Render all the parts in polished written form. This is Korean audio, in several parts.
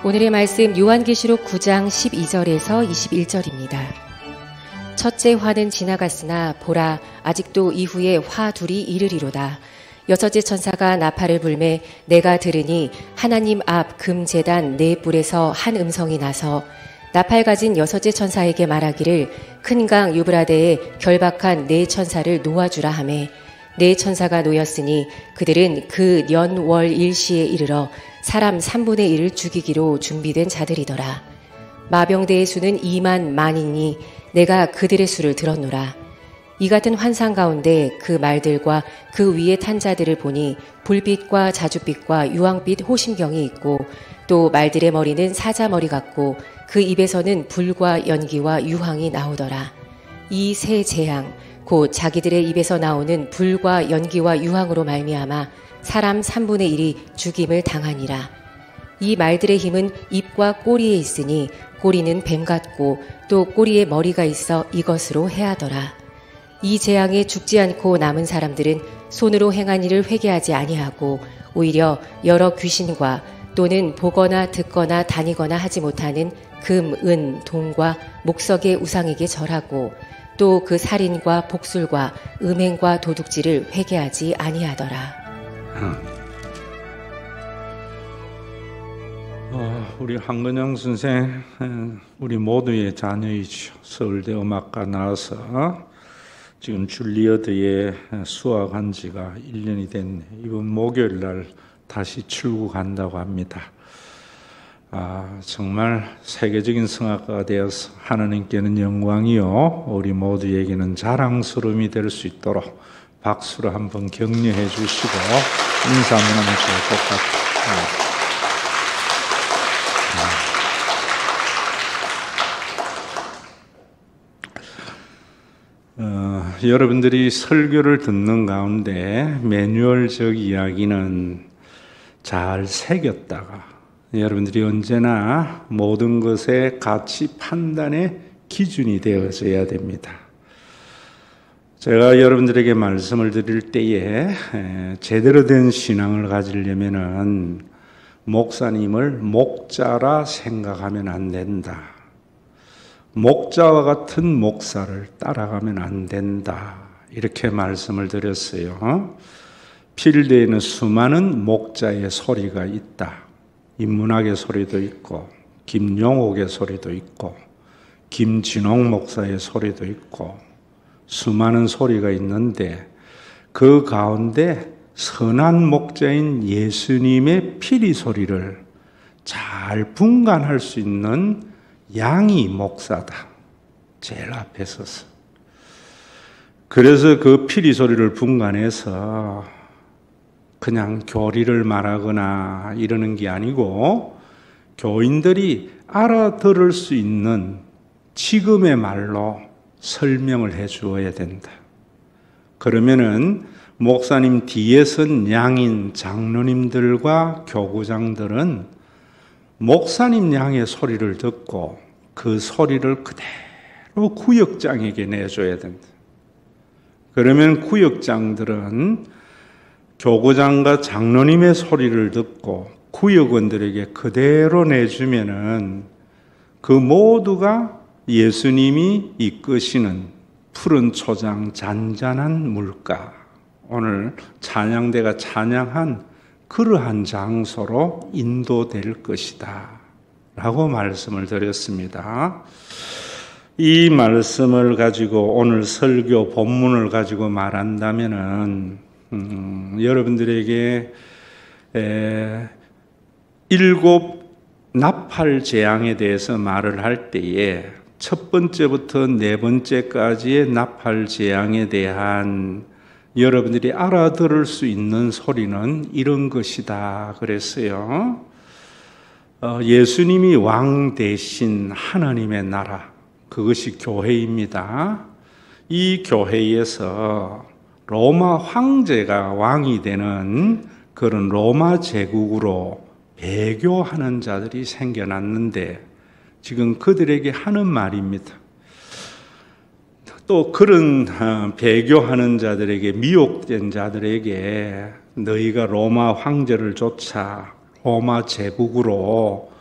오늘의 말씀 요한계시록 9장 12절에서 21절입니다. 첫째 화는 지나갔으나 보라 아직도 이후에 화 둘이 이르리로다. 여섯째 천사가 나팔을 불매 내가 들으니 하나님 앞 금제단 네 뿔에서 한 음성이 나서 나팔 가진 여섯째 천사에게 말하기를 큰 강 유브라데에 결박한 네 천사를 놓아주라 하매 네 천사가 놓였으니 그들은 그 년 월 일시에 이르러 사람 3분의 1을 죽이기로 준비된 자들이더라. 마병대의 수는 2만 만이니 내가 그들의 수를 들었노라. 이 같은 환상 가운데 그 말들과 그 위에 탄 자들을 보니 불빛과 자줏빛과 유황빛 호심경이 있고 또 말들의 머리는 사자머리 같고 그 입에서는 불과 연기와 유황이 나오더라. 이 세 재앙 곧 자기들의 입에서 나오는 불과 연기와 유황으로 말미암아 사람 3분의 1이 죽임을 당하니라. 이 말들의 힘은 입과 꼬리에 있으니 꼬리는 뱀 같고 또 꼬리에 머리가 있어 이것으로 해하더라. 이 재앙에 죽지 않고 남은 사람들은 손으로 행한 일을 회개하지 아니하고 오히려 여러 귀신과 또는 보거나 듣거나 다니거나 하지 못하는 금, 은, 동과 목석의 우상에게 절하고 또 그 살인과 복술과 음행과 도둑질을 회개하지 아니하더라. 우리 한근영 선생, 우리 모두의 자녀이죠. 서울대 음악과 나와서 지금 줄리어드에 수학한 지가 1년이 됐네. 이번 목요일 날 다시 출국한다고 합니다. 정말 세계적인 성악가가 되어서 하나님께는 영광이요 우리 모두에게는 자랑스러움이 될 수 있도록 박수로 한번 격려해 주시고 인사 한번 하면 좋을 것 같아요. 여러분들이 설교를 듣는 가운데 매뉴얼적 이야기는 잘 새겼다가 여러분들이 언제나 모든 것의 가치 판단의 기준이 되어져야 됩니다. 제가 여러분들에게 말씀을 드릴 때에 제대로 된 신앙을 가지려면은 목사님을 목자라 생각하면 안 된다. 목자와 같은 목사를 따라가면 안 된다. 이렇게 말씀을 드렸어요. 필드에는 수많은 목자의 소리가 있다. 인문학의 소리도 있고 김용옥의 소리도 있고 김진홍 목사의 소리도 있고 수많은 소리가 있는데 그 가운데 선한 목자인 예수님의 피리 소리를 잘 분간할 수 있는 양이 목사다. 제일 앞에 서서. 그래서 그 피리 소리를 분간해서 그냥 교리를 말하거나 이러는 게 아니고 교인들이 알아들을 수 있는 지금의 말로 설명을 해 주어야 된다. 그러면은 목사님 뒤에 선 양인 장로님들과 교구장들은 목사님 양의 소리를 듣고 그 소리를 그대로 구역장에게 내줘야 된다. 그러면 구역장들은 교구장과 장로님의 소리를 듣고 구역원들에게 그대로 내주면은 그 모두가 예수님이 이끄시는 푸른 초장 잔잔한 물가, 오늘 찬양대가 찬양한 그러한 장소로 인도될 것이다 라고 말씀을 드렸습니다. 이 말씀을 가지고 오늘 설교 본문을 가지고 말한다면은 여러분들에게 7 나팔 재앙에 대해서 말을 할 때에 첫 번째부터 네 번째까지의 나팔 재앙에 대한 여러분들이 알아들을 수 있는 소리는 이런 것이다 그랬어요. 예수님이 왕 대신 하나님의 나라, 그것이 교회입니다. 이 교회에서 로마 황제가 왕이 되는 그런 로마 제국으로 배교하는 자들이 생겨났는데 지금 그들에게 하는 말입니다. 또 그런 배교하는 자들에게, 미혹된 자들에게 너희가 로마 황제를 쫓아 로마 제국으로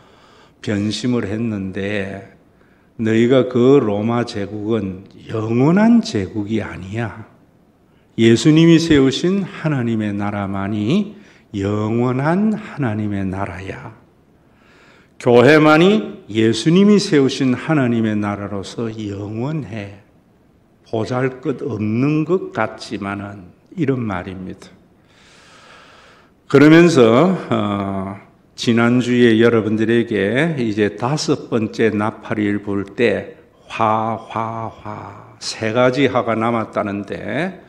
변심을 했는데 너희가 그 로마 제국은 영원한 제국이 아니야. 예수님이 세우신 하나님의 나라만이 영원한 하나님의 나라야. 교회만이 예수님이 세우신 하나님의 나라로서 영원해. 보잘것없는 것 같지만은 이런 말입니다. 그러면서 지난주에 여러분들에게 이제 5번째 나팔을 불 때 화 세 가지 화가 남았다는데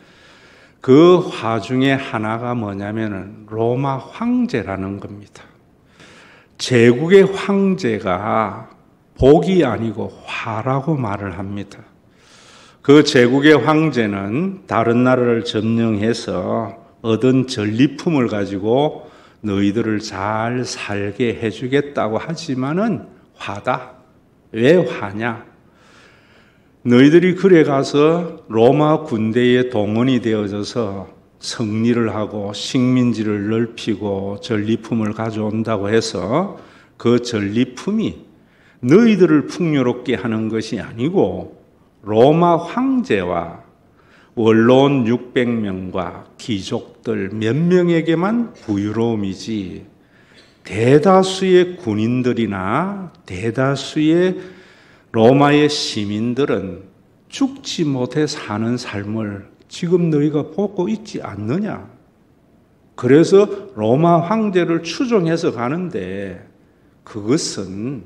그 화 중에 하나가 뭐냐면은 로마 황제라는 겁니다. 제국의 황제가 복이 아니고 화라고 말을 합니다. 그 제국의 황제는 다른 나라를 점령해서 얻은 전리품을 가지고 너희들을 잘 살게 해주겠다고 하지만은 화다. 왜 화냐? 너희들이 그래 가서 로마 군대에 동원이 되어져서 승리를 하고 식민지를 넓히고 전리품을 가져온다고 해서 그 전리품이 너희들을 풍요롭게 하는 것이 아니고 로마 황제와 원로원 600명과 귀족들 몇 명에게만 부유로움이지 대다수의 군인들이나 대다수의 로마의 시민들은 죽지 못해 사는 삶을 지금 너희가 보고 있지 않느냐. 그래서 로마 황제를 추종해서 가는데 그것은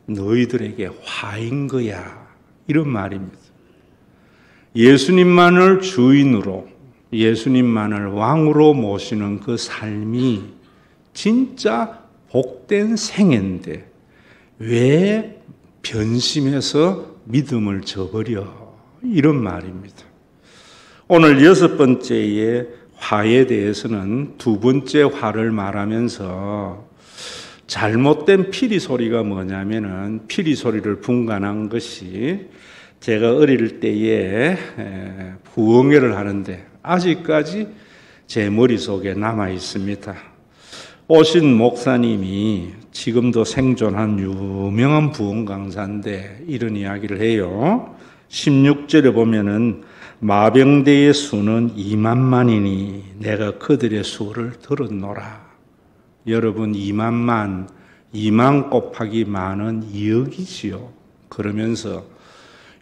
너희들에게 화인 거야. 이런 말입니다. 예수님만을 주인으로, 예수님만을 왕으로 모시는 그 삶이 진짜 복된 생애인데 왜 변심해서 믿음을 저버려? 이런 말입니다. 오늘 6번째의 화에 대해서는 2번째 화를 말하면서 잘못된 피리 소리가 뭐냐면은 피리 소리를 분간한 것이 제가 어릴 때에 부흥회를 하는데 아직까지 제 머릿속에 남아 있습니다. 오신 목사님이 지금도 생존한 유명한 부흥 강사인데 이런 이야기를 해요. 16절에 보면은 마병대의 수는 2만만이니 내가 그들의 수를 들었노라. 여러분 2만 곱하기 만은 2억이지요. 그러면서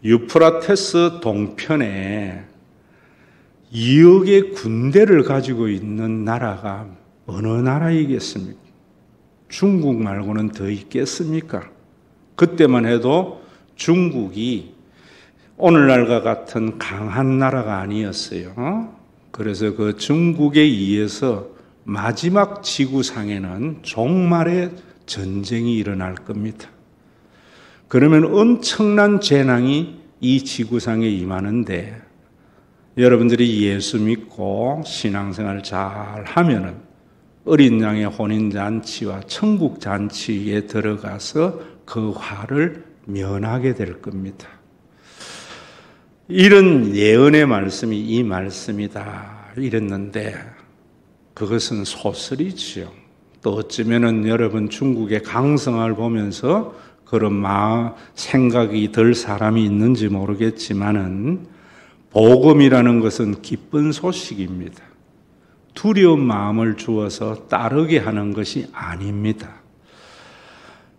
유프라테스 동편에 2억의 군대를 가지고 있는 나라가 어느 나라이겠습니까? 중국 말고는 더 있겠습니까? 그때만 해도 중국이 오늘날과 같은 강한 나라가 아니었어요. 그래서 그 중국에 의해서 마지막 지구상에는 종말의 전쟁이 일어날 겁니다. 그러면 엄청난 재난이 이 지구상에 임하는데 여러분들이 예수 믿고 신앙생활 잘 하면은 어린 양의 혼인잔치와 천국잔치에 들어가서 그 화를 면하게 될 겁니다. 이런 예언의 말씀이 이 말씀이다 이랬는데 그것은 소설이지요. 또 어쩌면은 여러분 중국의 강성을 보면서 그런 생각이 들 사람이 있는지 모르겠지만은 복음이라는 것은 기쁜 소식입니다. 두려운 마음을 주어서 따르게 하는 것이 아닙니다.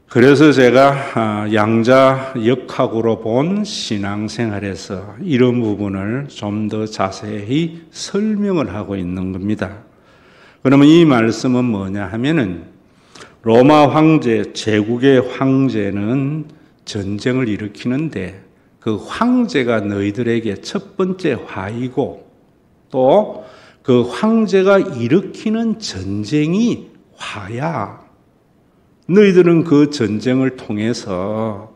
그래서 제가 양자 역학으로 본 신앙생활에서 이런 부분을 좀 더 자세히 설명을 하고 있는 겁니다. 그러면 이 말씀은 뭐냐 하면은 로마 황제, 제국의 황제는 전쟁을 일으키는데 그 황제가 너희들에게 첫 번째 화이고 또 그 황제가 일으키는 전쟁이 화야. 너희들은 그 전쟁을 통해서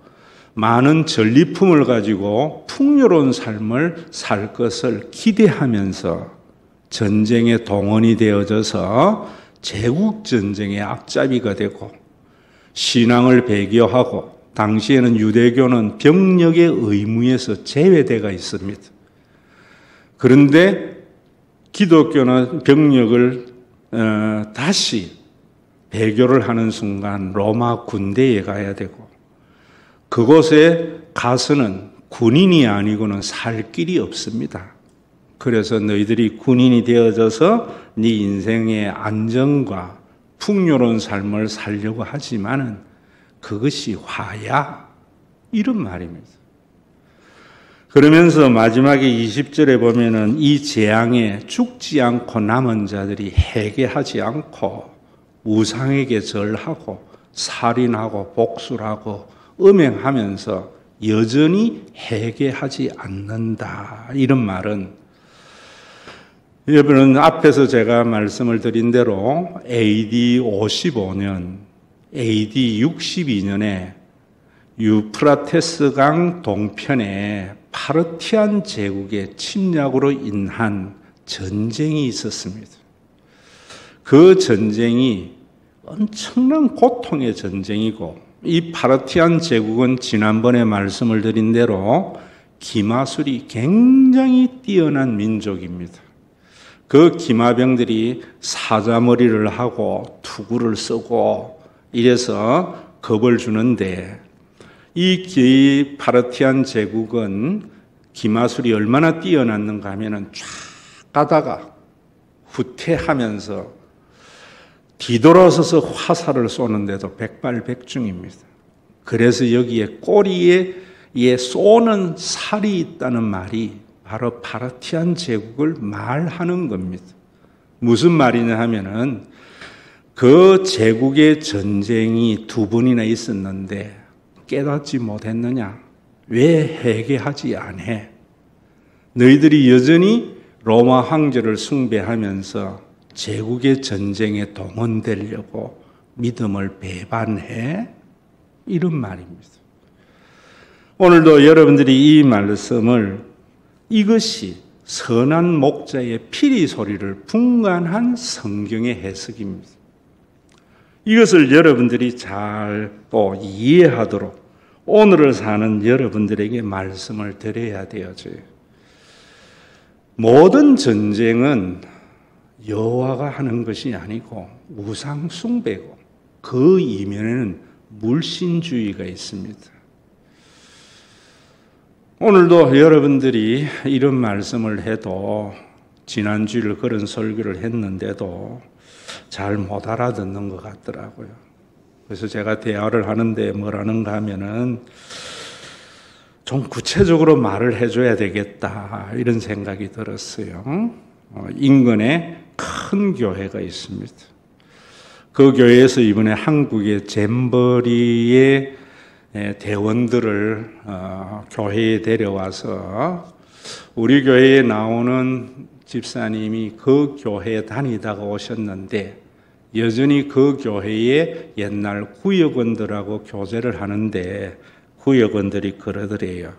많은 전리품을 가지고 풍요로운 삶을 살 것을 기대하면서 전쟁에 동원이 되어져서 제국전쟁의 앞잡이가 되고 신앙을 배교하고 당시에는 유대교는 병력의 의무에서 제외되어 있습니다. 그런데 기독교는 병력을 다시 배교를 하는 순간 로마 군대에 가야 되고 그곳에 가서는 군인이 아니고는 살 길이 없습니다. 그래서 너희들이 군인이 되어져서 네 인생의 안정과 풍요로운 삶을 살려고 하지만은 그것이 화야 이런 말입니다. 그러면서 마지막에 20절에 보면은 이 재앙에 죽지 않고 남은 자들이 회개하지 않고 우상에게 절하고 살인하고 복술하고 음행하면서 여전히 회개하지 않는다. 이런 말은 여러분 앞에서 제가 말씀을 드린 대로 AD 55년, AD 62년에 유프라테스강 동편에 파르티안 제국의 침략으로 인한 전쟁이 있었습니다. 그 전쟁이 엄청난 고통의 전쟁이고 이 파르티안 제국은 지난번에 말씀을 드린 대로 기마술이 굉장히 뛰어난 민족입니다. 그 기마병들이 사자머리를 하고 투구를 쓰고 이래서 겁을 주는데 이 파르티안 제국은 기마술이 얼마나 뛰어났는가 하면은 쫙 가다가 후퇴하면서 뒤돌아서서 화살을 쏘는데도 백발백중입니다. 그래서 여기에 꼬리에 쏘는 살이 있다는 말이 바로 파르티안 제국을 말하는 겁니다. 무슨 말이냐 하면은 그 제국의 전쟁이 2번이나 있었는데 깨닫지 못했느냐? 왜 회개하지 않해? 너희들이 여전히 로마 황제를 숭배하면서 제국의 전쟁에 동원되려고 믿음을 배반해? 이런 말입니다. 오늘도 여러분들이 이 말씀을 이것이 선한 목자의 피리 소리를 분간한 성경의 해석입니다. 이것을 여러분들이 잘 또 이해하도록 오늘을 사는 여러분들에게 말씀을 드려야 되어져. 모든 전쟁은 여호와가 하는 것이 아니고 우상 숭배고 그 이면에는 물신주의가 있습니다. 오늘도 여러분들이 이런 말씀을 해도 지난주일 그런 설교를 했는데도 잘 못 알아듣는 것 같더라고요. 그래서 제가 대화를 하는데 뭐라는가 하면은 좀 구체적으로 말을 해줘야 되겠다 이런 생각이 들었어요. 인근에 큰 교회가 있습니다. 그 교회에서 이번에 한국의 잼버리의 대원들을 교회에 데려와서 우리 교회에 나오는 집사님이 그 교회에 다니다가 오셨는데 여전히 그 교회에 옛날 구역원들하고 교제를 하는데 구역원들이 그러더래요.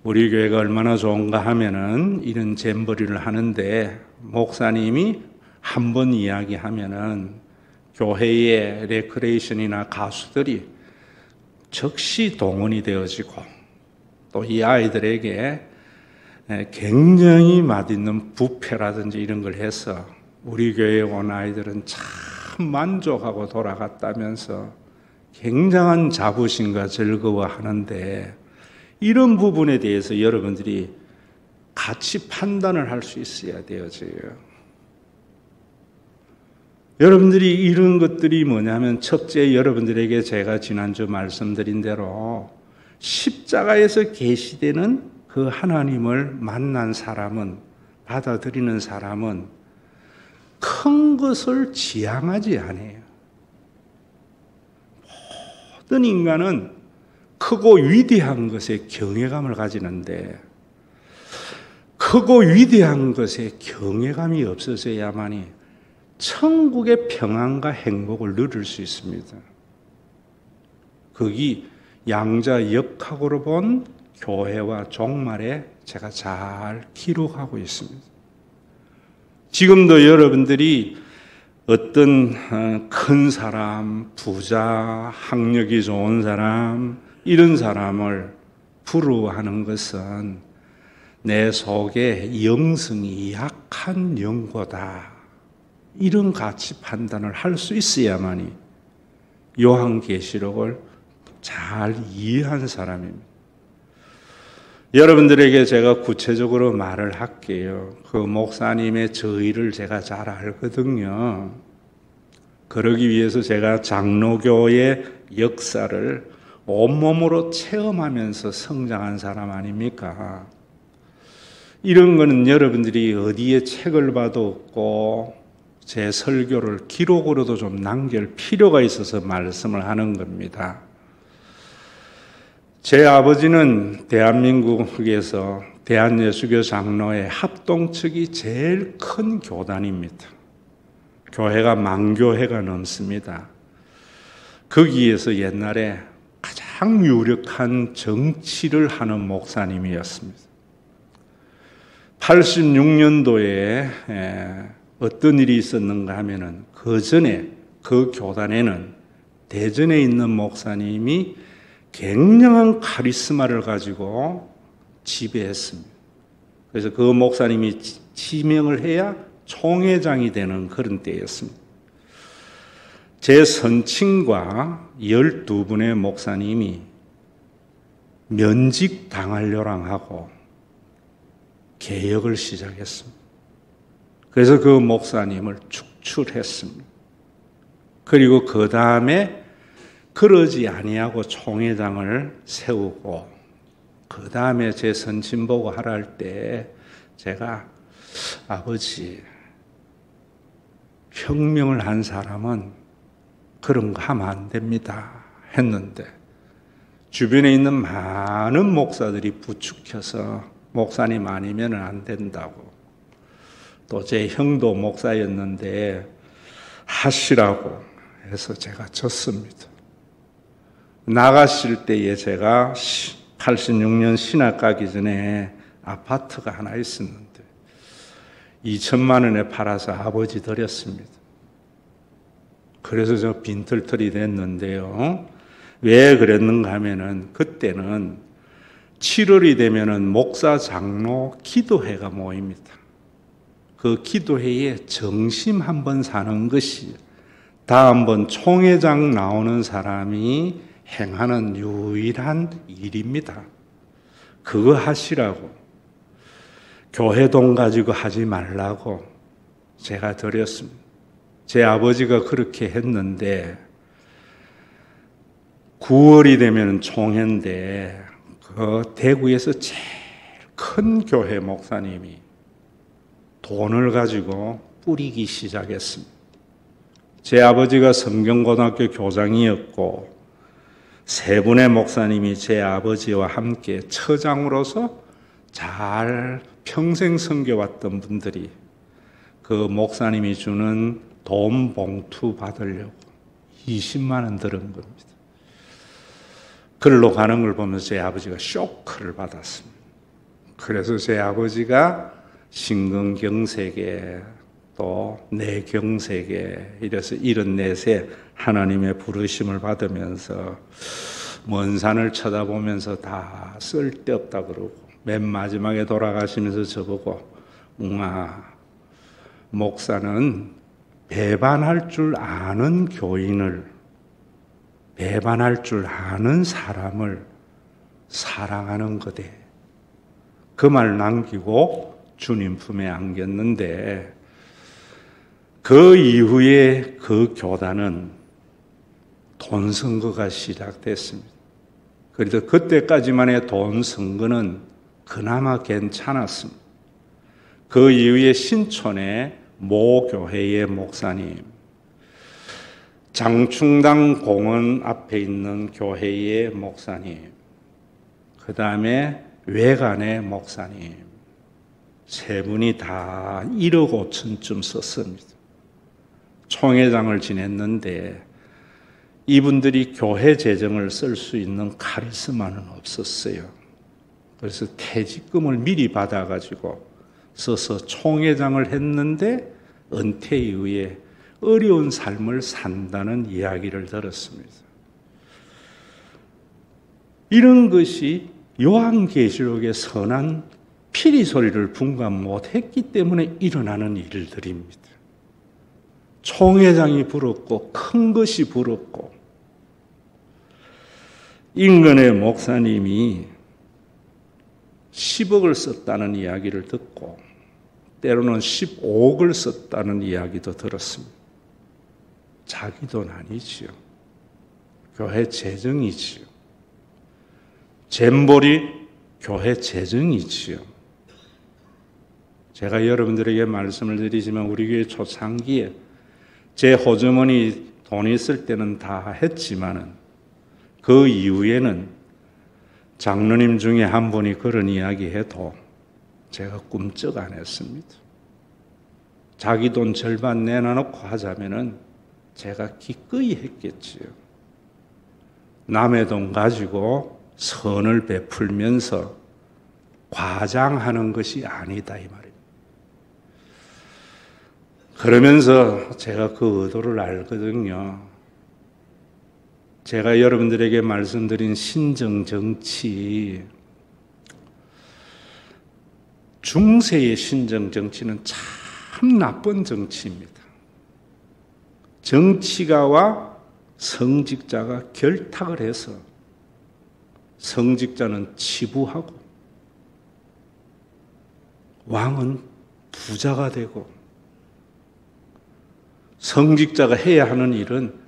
우리 교회가 얼마나 좋은가 하면은 이런 잼버리를 하는데 목사님이 한 번 이야기하면은 교회의 레크레이션이나 가수들이 즉시 동원이 되어지고 또 이 아이들에게 굉장히 맛있는 뷔페라든지 이런 걸 해서 우리 교회에 온 아이들은 참 만족하고 돌아갔다면서 굉장한 자부심과 즐거워하는데 이런 부분에 대해서 여러분들이 같이 판단을 할 수 있어야 되어져요. 여러분들이 이런 것들이 뭐냐면 첫째 여러분들에게 제가 지난주 말씀드린 대로 십자가에서 계시되는 그 하나님을 만난 사람은 받아들이는 사람은 큰 것을 지향하지 않아요. 모든 인간은 크고 위대한 것에 경외감을 가지는데 크고 위대한 것에 경외감이 없어져야만이 천국의 평안과 행복을 누릴 수 있습니다. 거기 양자 역학으로 본 교회와 종말에 제가 잘 기록하고 있습니다. 지금도 여러분들이 어떤 큰 사람, 부자, 학력이 좋은 사람, 이런 사람을 부러워하는 것은 내 속에 영성이 약한 영고다. 이런 가치 판단을 할 수 있어야만이 요한계시록을 잘 이해한 사람입니다. 여러분들에게 제가 구체적으로 말을 할게요. 그 목사님의 저의를 제가 잘 알거든요. 그러기 위해서 제가 장로교의 역사를 온몸으로 체험하면서 성장한 사람 아닙니까? 이런 거는 여러분들이 어디에 책을 봐도 없고 제 설교를 기록으로도 좀 남길 필요가 있어서 말씀을 하는 겁니다. 제 아버지는 대한민국에서 대한예수교 장로의 합동측이 제일 큰 교단입니다. 교회가 만교회가 넘습니다. 거기에서 옛날에 가장 유력한 정치를 하는 목사님이었습니다. 86년도에 어떤 일이 있었는가 하면은 그 전에 그 교단에는 대전에 있는 목사님이 굉장한 카리스마를 가지고 지배했습니다. 그래서 그 목사님이 지명을 해야 총회장이 되는 그런 때였습니다. 제 선친과 12분의 목사님이 면직 당하려랑 하고 개혁을 시작했습니다. 그래서 그 목사님을 축출했습니다. 그리고 그 다음에 그러지 아니하고 총회장을 세우고 그 다음에 제 선친 보고 하라 할 때 제가 아버지 혁명을 한 사람은 그런 거 하면 안 됩니다 했는데 주변에 있는 많은 목사들이 부추겨서 목사님 아니면 안 된다고 또 제 형도 목사였는데 하시라고 해서 제가 졌습니다. 나가실 때에 제가 86년 신학 가기 전에 아파트가 하나 있었는데 2천만 원에 팔아서 아버지 드렸습니다. 그래서 저 빈털털이 됐는데요. 왜 그랬는가 하면은 그때는 7월이 되면은 목사 장로 기도회가 모입니다. 그 기도회에 정심 한번 사는 것이 다음번 총회장 나오는 사람이 행하는 유일한 일입니다. 그거 하시라고. 교회 돈 가지고 하지 말라고 제가 드렸습니다. 제 아버지가 그렇게 했는데 9월이 되면 총회인데 그 대구에서 제일 큰 교회 목사님이 돈을 가지고 뿌리기 시작했습니다. 제 아버지가 성경고등학교 교장이었고 세 분의 목사님이 제 아버지와 함께 처장으로서 잘 평생 섬겨왔던 분들이 그 목사님이 주는 돈 봉투 받으려고 20만 원 들은 겁니다. 글로 가는 걸 보면서 제 아버지가 쇼크를 받았습니다. 그래서 제 아버지가 신근경색에 또 내경색에 이래서 74세 하나님의 부르심을 받으면서 먼 산을 쳐다보면서 다 쓸데없다 그러고 맨 마지막에 돌아가시면서 저보고 웅아 목사는 배반할 줄 아는 교인을 배반할 줄 아는 사람을 사랑하는 거대. 그 말 남기고 주님 품에 안겼는데 그 이후에 그 교단은 돈 선거가 시작됐습니다. 그래도 그때까지만의 돈 선거는 그나마 괜찮았습니다. 그 이후에 신촌의 모 교회의 목사님, 장충당 공원 앞에 있는 교회의 목사님, 그 다음에 외관의 목사님, 세 분이 다 1억 5천쯤 썼습니다. 총회장을 지냈는데 이분들이 교회 재정을 쓸 수 있는 카리스마는 없었어요. 그래서 퇴직금을 미리 받아가지고 써서 총회장을 했는데 은퇴 이후에 어려운 삶을 산다는 이야기를 들었습니다. 이런 것이 요한계시록의 선한 피리 소리를 분간 못했기 때문에 일어나는 일들입니다. 총회장이 부럽고 큰 것이 부럽고 인근의 목사님이 10억을 썼다는 이야기를 듣고 때로는 15억을 썼다는 이야기도 들었습니다. 자기 돈 아니지요. 교회 재정이지요. 잼볼이 교회 재정이지요. 제가 여러분들에게 말씀을 드리지만 우리 교회 초창기에 제 호주머니 돈 있을 때는 다 했지만은 그 이후에는 장로님 중에 한 분이 그런 이야기해도 제가 꿈쩍 안 했습니다. 자기 돈 절반 내놔놓고 하자면은 제가 기꺼이 했겠지요. 남의 돈 가지고 선을 베풀면서 과장하는 것이 아니다 이 말입니다. 그러면서 제가 그 의도를 알거든요. 제가 여러분들에게 말씀드린 신정정치, 중세의 신정정치는 참 나쁜 정치입니다. 정치가와 성직자가 결탁을 해서 성직자는 치부하고 왕은 부자가 되고 성직자가 해야 하는 일은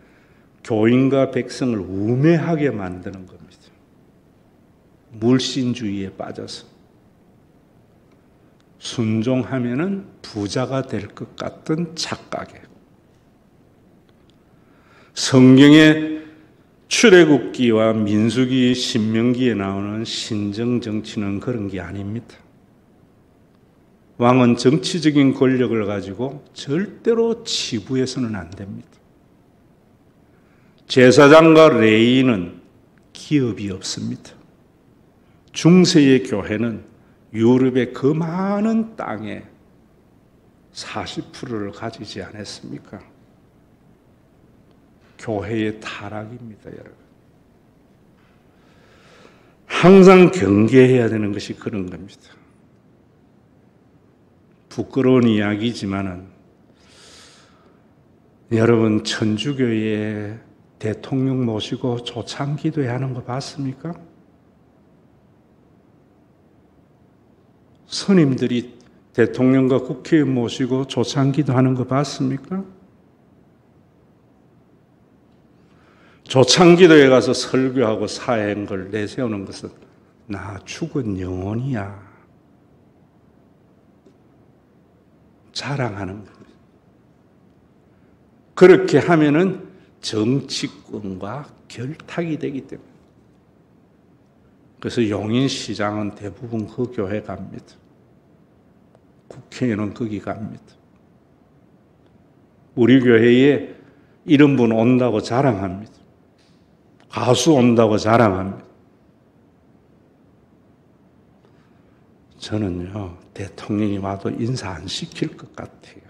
교인과 백성을 우매하게 만드는 겁니다. 물신주의에 빠져서 순종하면은 부자가 될 것 같은 착각에 성경의 출애굽기와 민수기, 신명기에 나오는 신정정치는 그런 게 아닙니다. 왕은 정치적인 권력을 가지고 절대로 치부해서는 안 됩니다. 제사장과 레위인은 기업이 없습니다. 중세의 교회는 유럽의 그 많은 땅의 40%를 가지지 않았습니까? 교회의 타락입니다, 여러분. 항상 경계해야 되는 것이 그런 겁니다. 부끄러운 이야기지만은 여러분 천주교의 대통령 모시고 초창기도회 하는 거 봤습니까? 스님들이 대통령과 국회의원 모시고 초창기도 하는 거 봤습니까? 초창기도에 가서 설교하고 사행을 내세우는 것은 나 죽은 영혼이야. 자랑하는 겁니다. 그렇게 하면은 정치권과 결탁이 되기 때문에. 그래서 용인시장은 대부분 그 교회 갑니다. 국회의원은 거기 갑니다. 우리 교회에 이런 분 온다고 자랑합니다. 가수 온다고 자랑합니다. 저는요, 대통령이 와도 인사 안 시킬 것 같아요.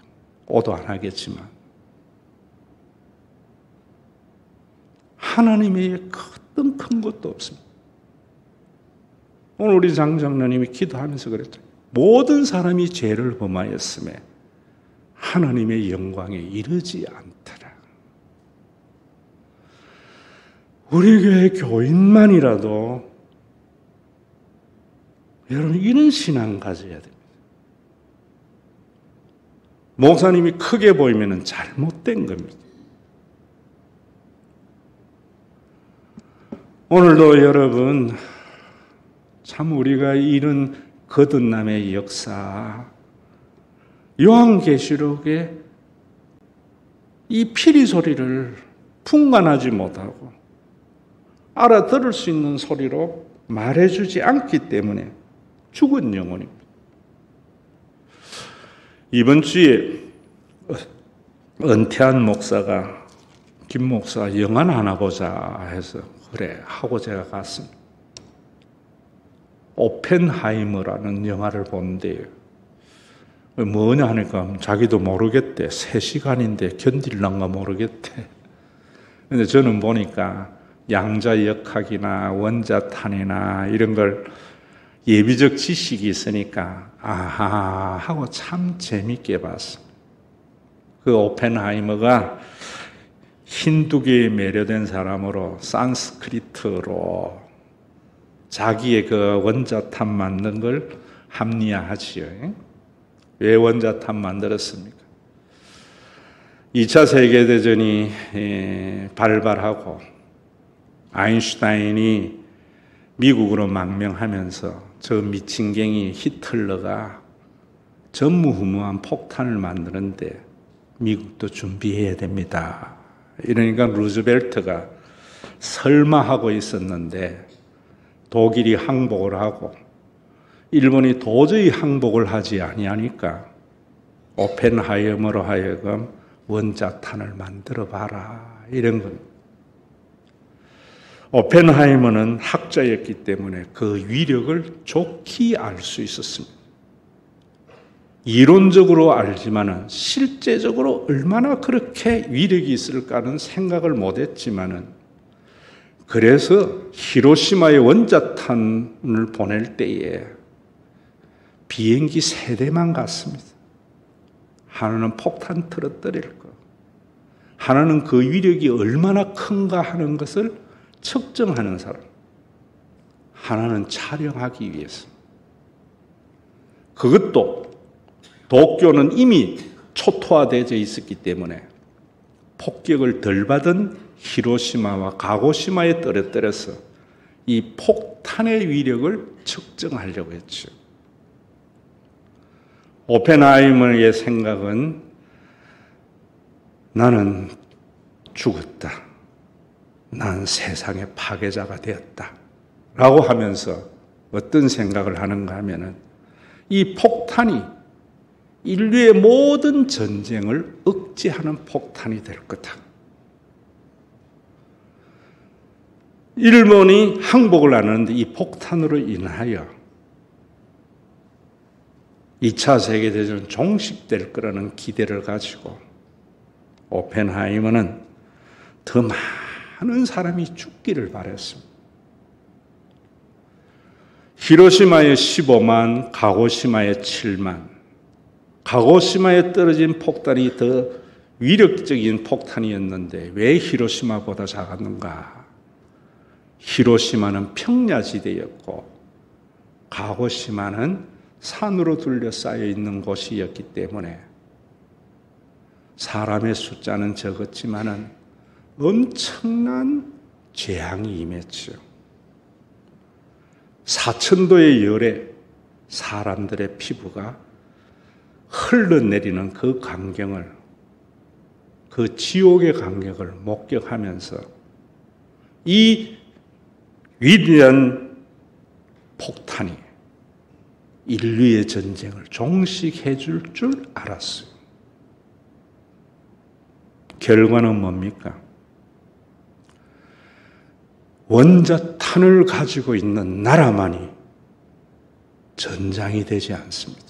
오도 안 하겠지만. 하나님의 어떤 큰 것도 없습니다. 오늘 우리 장장로님이 기도하면서 그랬죠. 모든 사람이 죄를 범하였음에 하나님의 영광에 이르지 않더라. 우리 교회 교인만이라도 여러분 이런 신앙 가져야 됩니다. 목사님이 크게 보이면 잘못된 겁니다. 오늘도 여러분 참 우리가 이런 거듭남의 역사, 요한계시록의 이 피리 소리를 분간하지 못하고 알아들을 수 있는 소리로 말해주지 않기 때문에 죽은 영혼입니다. 이번 주에 은퇴한 목사가 김 목사 영화 하나 보자 해서 그래 하고 제가 갔습니다. 오펜하이머라는 영화를 본대요. 뭐냐 하니까 자기도 모르겠대. 3시간인데 견딜란가 모르겠대. 근데 저는 보니까 양자역학이나 원자탄이나 이런 걸 예비적 지식이 있으니까 아하 하고 참 재밌게 봤습니다. 그 오펜하이머가 힌두교에 매료된 사람으로 산스크리트로 자기의 그 원자탄 만든 걸 합리화하지요. 왜 원자탄 만들었습니까? 2차 세계대전이 발발하고 아인슈타인이 미국으로 망명하면서 저 미친갱이 히틀러가 전무후무한 폭탄을 만드는데 미국도 준비해야 됩니다. 이러니까 루즈벨트가 설마 하고 있었는데 독일이 항복을 하고 일본이 도저히 항복을 하지 아니하니까 오펜하이머로 하여금 원자탄을 만들어 봐라 이런 겁니다. 오펜하이머는 학자였기 때문에 그 위력을 좋게 알 수 있었습니다. 이론적으로 알지만은 실제적으로 얼마나 그렇게 위력이 있을까는 생각을 못했지만은 그래서 히로시마에 원자탄을 보낼 때에 비행기 3대만 갔습니다. 하나는 폭탄 터뜨릴 거, 하나는 그 위력이 얼마나 큰가 하는 것을 측정하는 사람, 하나는 촬영하기 위해서. 그것도 도쿄는 이미 초토화되어 있었기 때문에 폭격을 덜 받은 히로시마와 가고시마에 떨어뜨려서 이 폭탄의 위력을 측정하려고 했죠. 오펜하이머의 생각은 나는 죽었다. 난 세상의 파괴자가 되었다. 라고 하면서 어떤 생각을 하는가 하면은 이 폭탄이 인류의 모든 전쟁을 억제하는 폭탄이 될 거다. 일본이 항복을 안 하는데 이 폭탄으로 인하여 2차 세계대전 종식될 거라는 기대를 가지고 오펜하이머는 더 많은 사람이 죽기를 바랬습니다. 히로시마에 15만, 가고시마에 7만. 가고시마에 떨어진 폭탄이 더 위력적인 폭탄이었는데 왜 히로시마보다 작았는가? 히로시마는 평야지대였고 가고시마는 산으로 둘러싸여 있는 곳이었기 때문에 사람의 숫자는 적었지만은 엄청난 재앙이 임했죠. 4,000도의 열에 사람들의 피부가 흘러내리는 그 광경을, 그 지옥의 광경을 목격하면서 이 위대한 폭탄이 인류의 전쟁을 종식해 줄 줄 알았어요. 결과는 뭡니까? 원자탄을 가지고 있는 나라만이 전장이 되지 않습니다.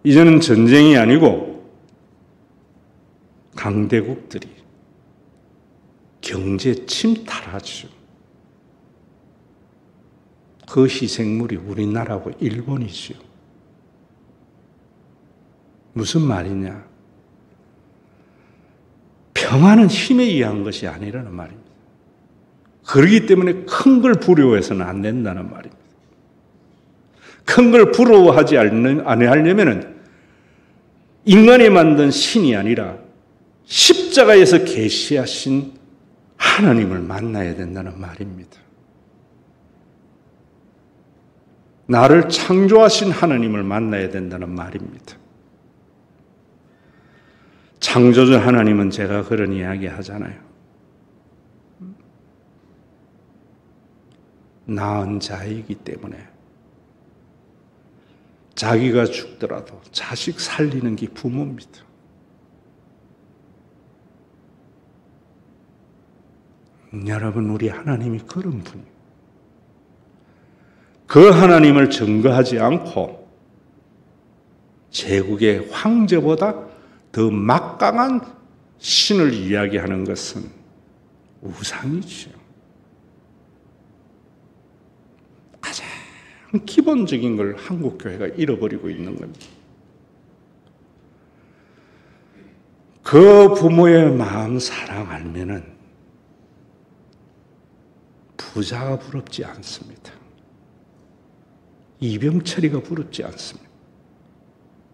이제는 전쟁이 아니고 강대국들이 경제 침탈하죠. 그 희생물이 우리나라하고 일본이죠. 무슨 말이냐? 평화는 힘에 의한 것이 아니라는 말입니다. 그렇기 때문에 큰 걸 부러워해서는 안 된다는 말입니다. 큰 걸 부러워하지 아니하려면은 인간이 만든 신이 아니라 십자가에서 계시하신 하나님을 만나야 된다는 말입니다. 나를 창조하신 하나님을 만나야 된다는 말입니다. 창조주 하나님은 제가 그런 이야기 하잖아요. 낳은 자이기 때문에 자기가 죽더라도 자식 살리는 게 부모입니다. 여러분, 우리 하나님이 그런 분이에요. 그 하나님을 증거하지 않고 제국의 황제보다 더 막강한 신을 이야기하는 것은 우상이죠. 가장 기본적인 걸 한국교회가 잃어버리고 있는 겁니다. 그 부모의 마음 사랑 알면은 부자가 부럽지 않습니다. 이병철이가 부럽지 않습니다.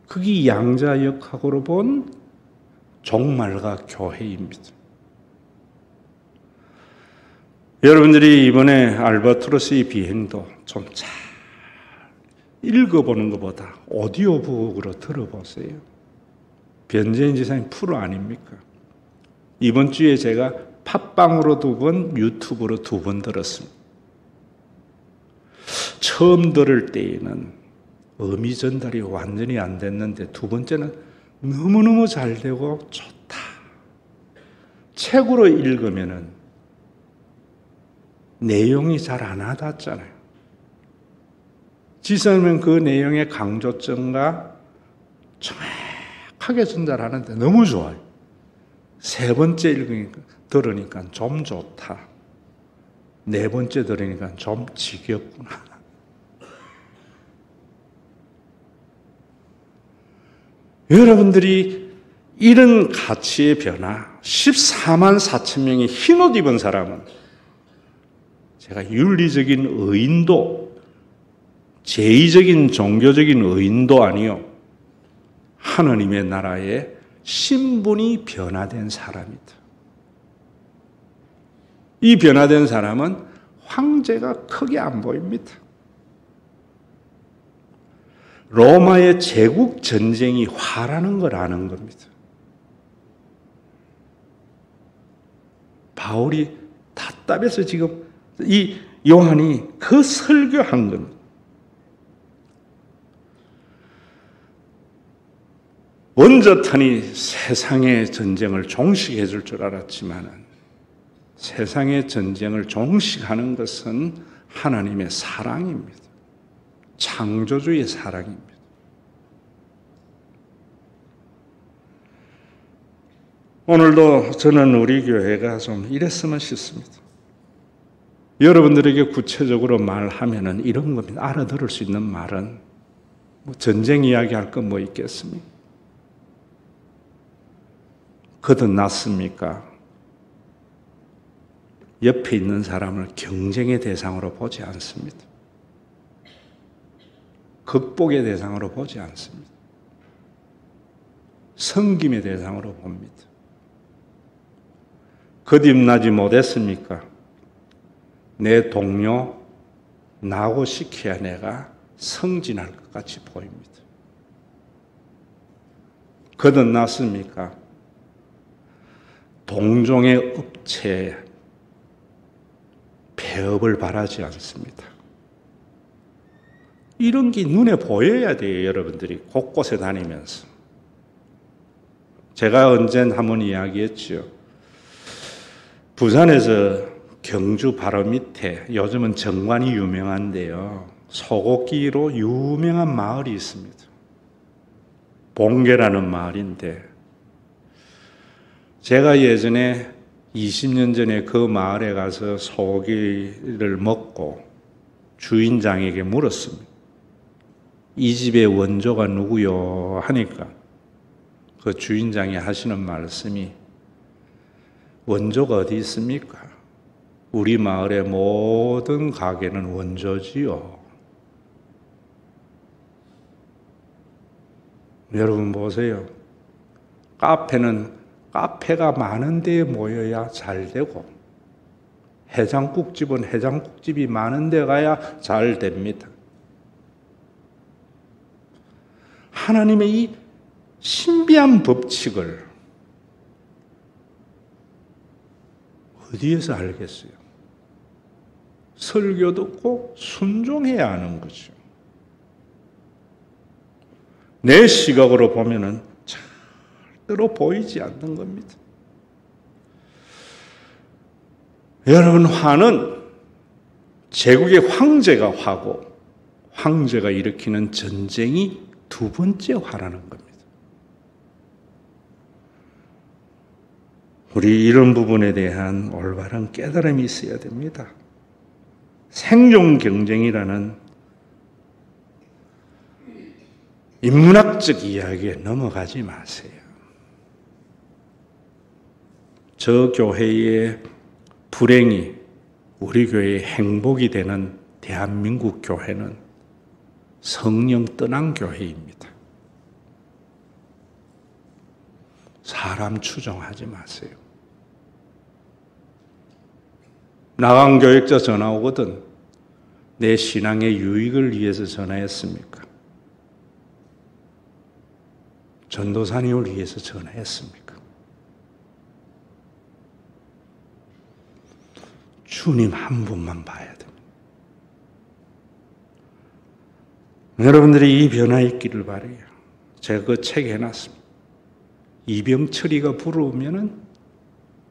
그게 양자역학으로 본 종말과 교회입니다. 여러분들이 이번에 알바트로스의 비행도 좀 잘 읽어보는 것보다 오디오북으로 들어보세요. 변재인 지사님 프로 아닙니까? 이번 주에 제가 팟빵으로 2번, 유튜브로 2번 들었습니다. 처음 들을 때에는 의미 전달이 완전히 안 됐는데 두 번째는 너무너무 잘 되고 좋다. 책으로 읽으면은 내용이 잘 안 와닿잖아요. 지사님은 그 내용의 강조점과 정확하게 전달하는데 너무 좋아요. 세 번째 들으니까 좀 좋다. 네 번째 들으니까 좀 지겹구나. 여러분들이 이런 가치의 변화, 14만 4천 명의 흰옷 입은 사람은 제가 윤리적인 의인도, 제의적인 종교적인 의인도 아니요. 하느님의 나라에 신분이 변화된 사람이다. 이 변화된 사람은 황제가 크게 안 보입니다. 로마의 제국 전쟁이 화라는 걸 아는 겁니다. 바울이 답답해서 지금 이 요한이 그 설교한 겁니다. 원저탄이 세상의 전쟁을 종식해 줄 줄 알았지만 세상의 전쟁을 종식하는 것은 하나님의 사랑입니다. 창조주의 사랑입니다. 오늘도 저는 우리 교회가 좀 이랬으면 싶습니다. 여러분들에게 구체적으로 말하면은 이런 겁니다. 알아들을 수 있는 말은 뭐 전쟁 이야기 할 건 뭐 있겠습니까? 거듭났습니까? 옆에 있는 사람을 경쟁의 대상으로 보지 않습니다. 극복의 대상으로 보지 않습니다. 섬김의 대상으로 봅니다. 거듭나지 못했습니까? 내 동료 나고 시켜야 내가 승진할 것 같이 보입니다. 거듭났습니까? 동종의 업체에 폐업을 바라지 않습니다. 이런 게 눈에 보여야 돼요, 여러분들이 곳곳에 다니면서. 제가 언젠 한번 이야기했죠. 부산에서 경주 바로 밑에 요즘은 정관이 유명한데요. 소고기로 유명한 마을이 있습니다. 봉계라는 마을인데 제가 예전에 20년 전에 그 마을에 가서 소고기를 먹고 주인장에게 물었습니다. 이 집의 원조가 누구요? 하니까 그 주인장이 하시는 말씀이 원조가 어디 있습니까? 우리 마을의 모든 가게는 원조지요. 여러분 보세요. 카페가 많은 데에 모여야 잘 되고 해장국집은 해장국집이 많은 데 가야 잘 됩니다. 하나님의 이 신비한 법칙을 어디에서 알겠어요? 설교 듣고 순종해야 하는 거죠. 내 시각으로 보면은 절대로 보이지 않는 겁니다. 여러분, 화는 제국의 황제가 화고 황제가 일으키는 전쟁이 두 번째 화라는 겁니다. 우리 이런 부분에 대한 올바른 깨달음이 있어야 됩니다. 생존 경쟁이라는 인문학적 이야기에 넘어가지 마세요. 저 교회의 불행이 우리 교회의 행복이 되는 대한민국 교회는 성령 떠난 교회입니다. 사람 추종하지 마세요. 나간 교역자 전화 오거든. 내 신앙의 유익을 위해서 전화했습니까? 전도사님을 위해서 전화했습니까? 주님 한 분만 봐야 됩니다. 여러분들이 이 변화에 있기를 바라요. 제가 그 책에 해놨습니다. 이병철이가 부러우면은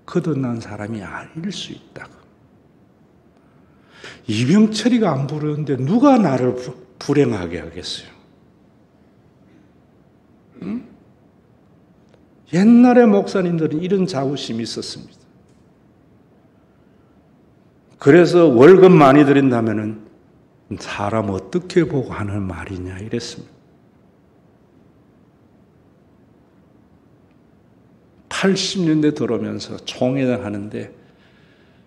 거듭난 사람이 아닐 수 있다고. 이병철이가 안 부르는데 누가 나를 불행하게 하겠어요? 응? 옛날에 목사님들은 이런 자부심이 있었습니다. 그래서 월급 많이 드린다면은 사람 어떻게 보고 하는 말이냐 이랬습니다. 80년대 들어오면서 총회장 하는데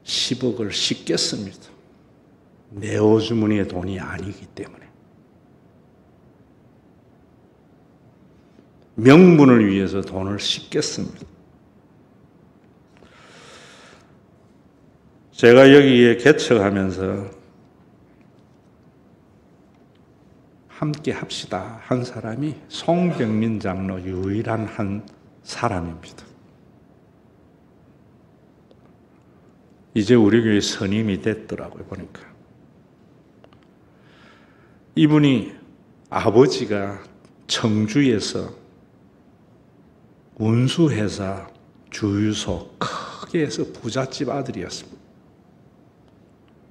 10억을 씻겼습니다. 내어주머니의 돈이 아니기 때문에. 명분을 위해서 돈을 씻겼습니다. 제가 여기에 개척하면서 함께 합시다 한 사람이 송병민 장로 유일한 한 사람입니다. 이제 우리 교회 선임이 됐더라고요, 보니까. 이분이 아버지가 청주에서 운수회사 주유소 크게 해서 부잣집 아들이었습니다.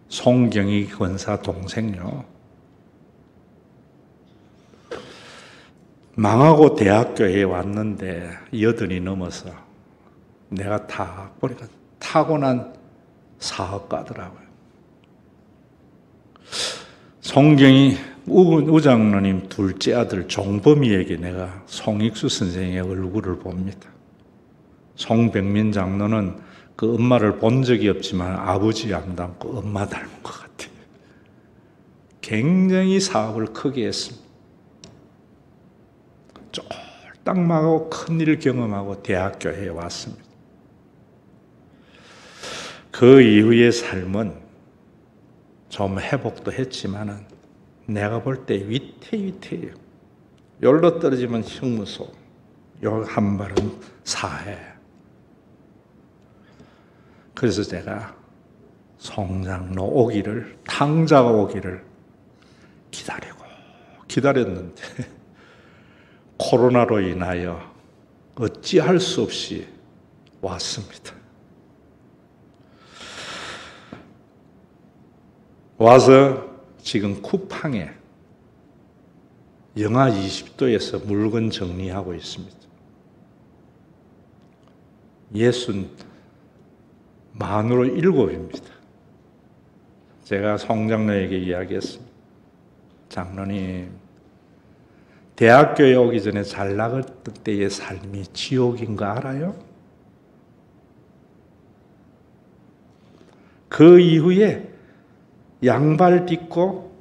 송경희 권사 동생요. 망하고 대학교에 왔는데 80이 넘어서 내가 딱 보니까 타고난 사업가더라고요. 송경희 우장로님 둘째 아들 종범이에게 내가 송익수 선생의 얼굴을 봅니다. 송병민 장로는 그 엄마를 본 적이 없지만 아버지 안 닮고 엄마 닮은 것 같아요. 굉장히 사업을 크게 했습니다. 쫄딱 망하고 큰일을 경험하고 대학교에 왔습니다. 그 이후의 삶은 좀 회복도 했지만은 내가 볼 때 위태위태해요. 열로 떨어지면 형무소, 요 한 발은 사해. 그래서 제가 송장로 오기를, 탕자가 오기를 기다렸는데 코로나로 인하여 어찌할 수 없이 왔습니다. 와서 지금 쿠팡에 영하 20도에서 물건 정리하고 있습니다. 67입니다. 제가 송장로에게 이야기했습니다. 장로님, 대학교에 오기 전에 잘 나갔던 때의 삶이 지옥인 거 알아요? 그 이후에 양발 딛고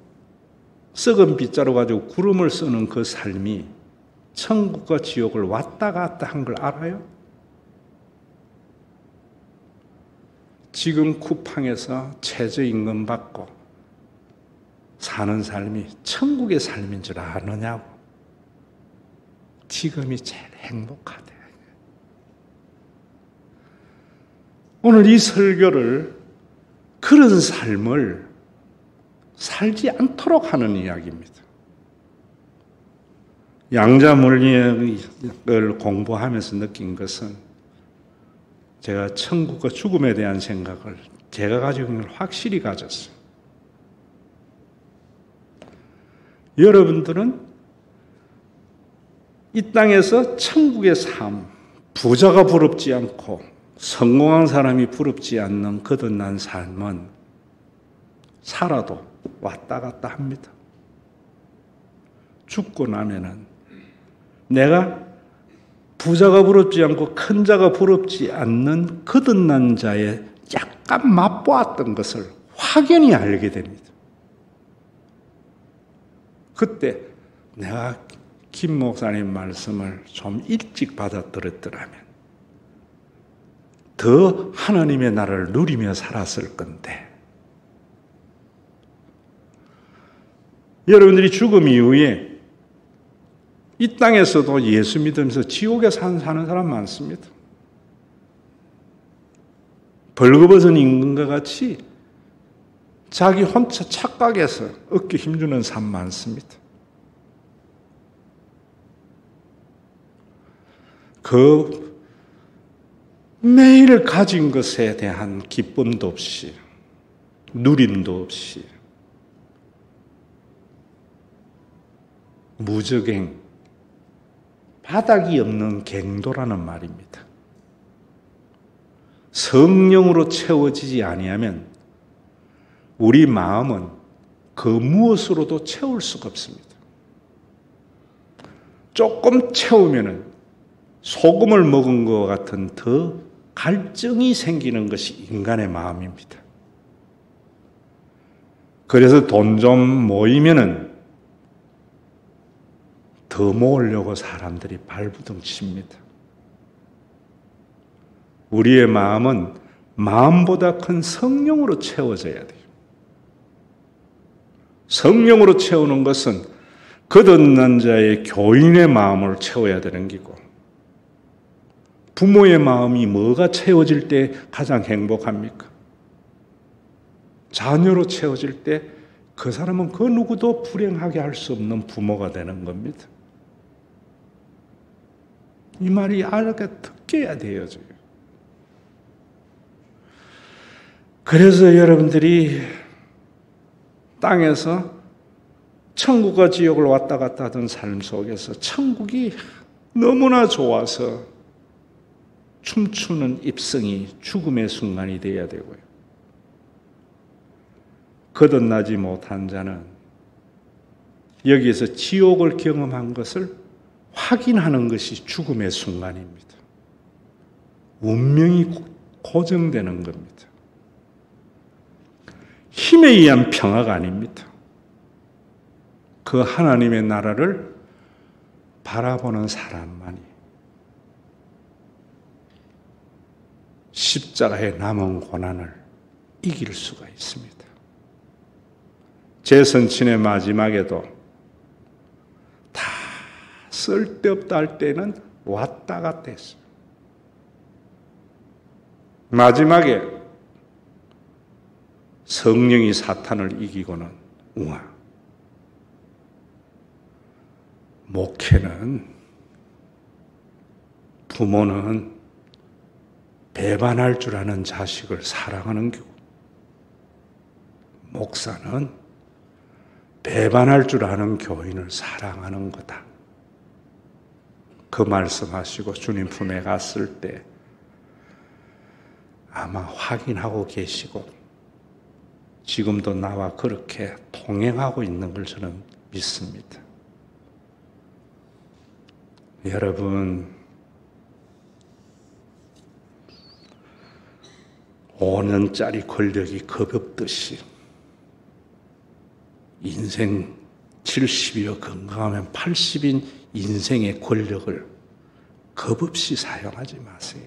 썩은 빗자루 가지고 구름을 쓰는 그 삶이 천국과 지옥을 왔다 갔다 한 걸 알아요? 지금 쿠팡에서 최저임금 받고 사는 삶이 천국의 삶인 줄 아느냐고. 지금이 제일 행복하대. 오늘 이 설교를 그런 삶을 살지 않도록 하는 이야기입니다. 양자물리학을 공부하면서 느낀 것은 제가 천국과 죽음에 대한 생각을 제가 가지고 있는 걸 확실히 가졌어요. 여러분들은 이 땅에서 천국의 삶, 부자가 부럽지 않고 성공한 사람이 부럽지 않는 거듭난 삶은 살아도 왔다 갔다 합니다. 죽고 나면은 내가 부자가 부럽지 않고 큰 자가 부럽지 않는 거듭난 자의 약간 맛보았던 것을 확연히 알게 됩니다. 그때 내가 김 목사님 말씀을 좀 일찍 받아들였더라면 더 하나님의 나라를 누리며 살았을 건데, 여러분들이 죽음 이후에 이 땅에서도 예수 믿으면서 지옥에 사는 사람 많습니다. 벌거벗은 임금과 같이 자기 혼자 착각해서 어깨 힘주는 삶 많습니다. 그 매일 가진 것에 대한 기쁨도 없이, 누림도 없이, 무적행, 바닥이 없는 갱도라는 말입니다. 성령으로 채워지지 아니하면 우리 마음은 그 무엇으로도 채울 수가 없습니다. 조금 채우면은 소금을 먹은 것 같은 더 갈증이 생기는 것이 인간의 마음입니다. 그래서 돈 좀 모이면은 더 모으려고 사람들이 발부둥 칩니다. 우리의 마음은 마음보다 큰 성령으로 채워져야 돼요. 성령으로 채우는 것은 거듭난 자의 교인의 마음을 채워야 되는 기고, 부모의 마음이 뭐가 채워질 때 가장 행복합니까? 자녀로 채워질 때 그 사람은 그 누구도 불행하게 할 수 없는 부모가 되는 겁니다. 이 말이 알게 듣게야 돼요. 지금. 그래서 여러분들이 땅에서 천국과 지옥을 왔다 갔다 하던 삶 속에서 천국이 너무나 좋아서 춤추는 입성이 죽음의 순간이 되어야 되고요. 거듭나지 못한 자는 여기에서 지옥을 경험한 것을 확인하는 것이 죽음의 순간입니다. 운명이 고정되는 겁니다. 힘에 의한 평화가 아닙니다. 그 하나님의 나라를 바라보는 사람만이 십자가의 남은 고난을 이길 수가 있습니다. 제 선친의 마지막에도 다 쓸데없다 할 때는 왔다 갔다 했어요. 마지막에 성령이 사탄을 이기고는 웅아, 목회는, 부모는 배반할 줄 아는 자식을 사랑하는 교우, 목사는 배반할 줄 아는 교인을 사랑하는 거다. 그 말씀하시고 주님 품에 갔을 때 아마 확인하고 계시고 지금도 나와 그렇게 동행하고 있는 걸 저는 믿습니다. 여러분, 5년짜리 권력이 겁없듯이 인생 70이여 건강하면 80인 인생의 권력을 겁없이 사용하지 마세요.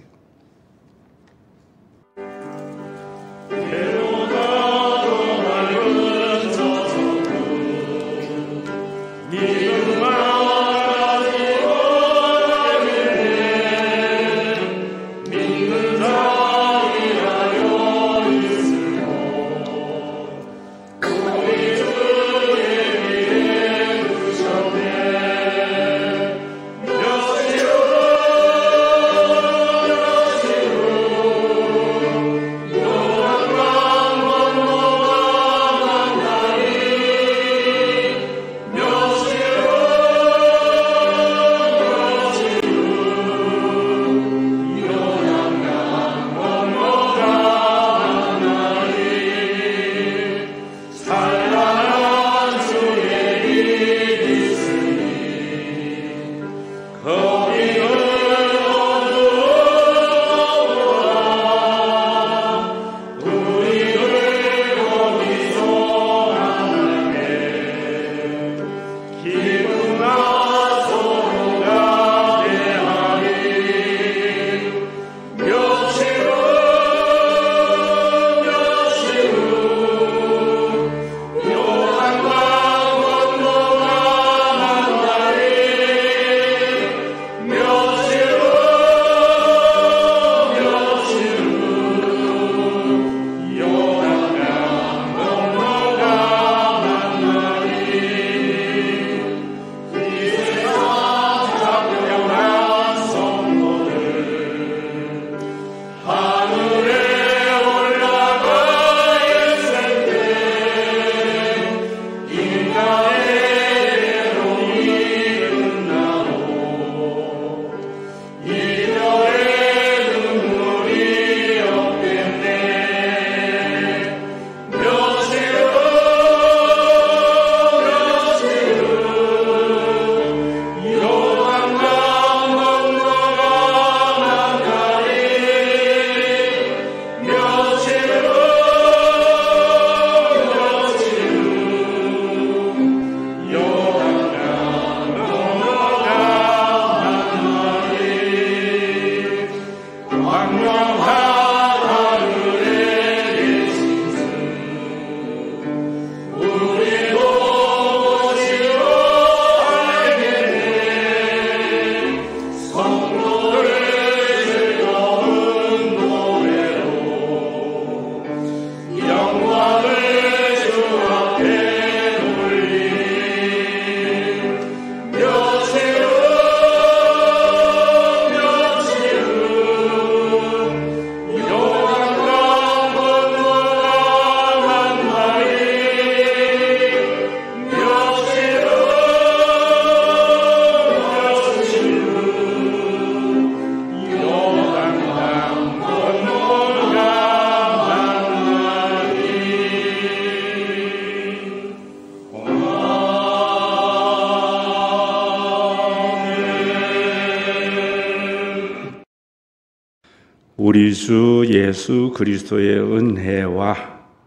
우리 주 예수 그리스도의 은혜와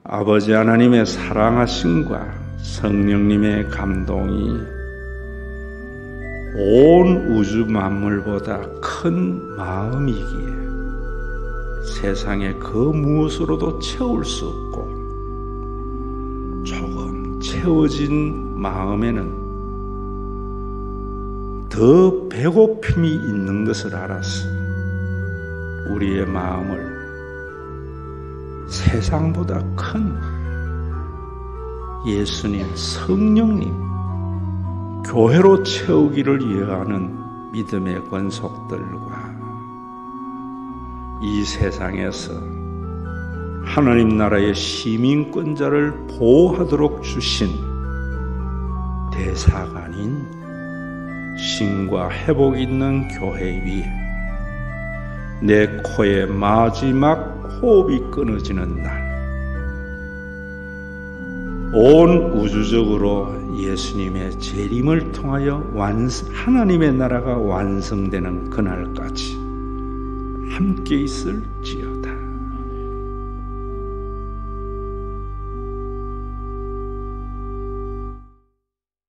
아버지 하나님의 사랑하심과 성령님의 감동이 온 우주 만물보다 큰 마음이기에 세상의 그 무엇으로도 채울 수 없고 조금 채워진 마음에는 더 배고픔이 있는 것을 알아서 우리의 마음을 세상보다 큰 예수님, 성령님, 교회로 채우기를 위하는 믿음의 권속들과 이 세상에서 하나님 나라의 시민권자를 보호하도록 주신 대사관인 신과 회복 있는 교회 위에 내 코의 마지막 호흡이 끊어지는 날, 온 우주적으로 예수님의 재림을 통하여 하나님의 나라가 완성되는 그날까지 함께 있을지어다.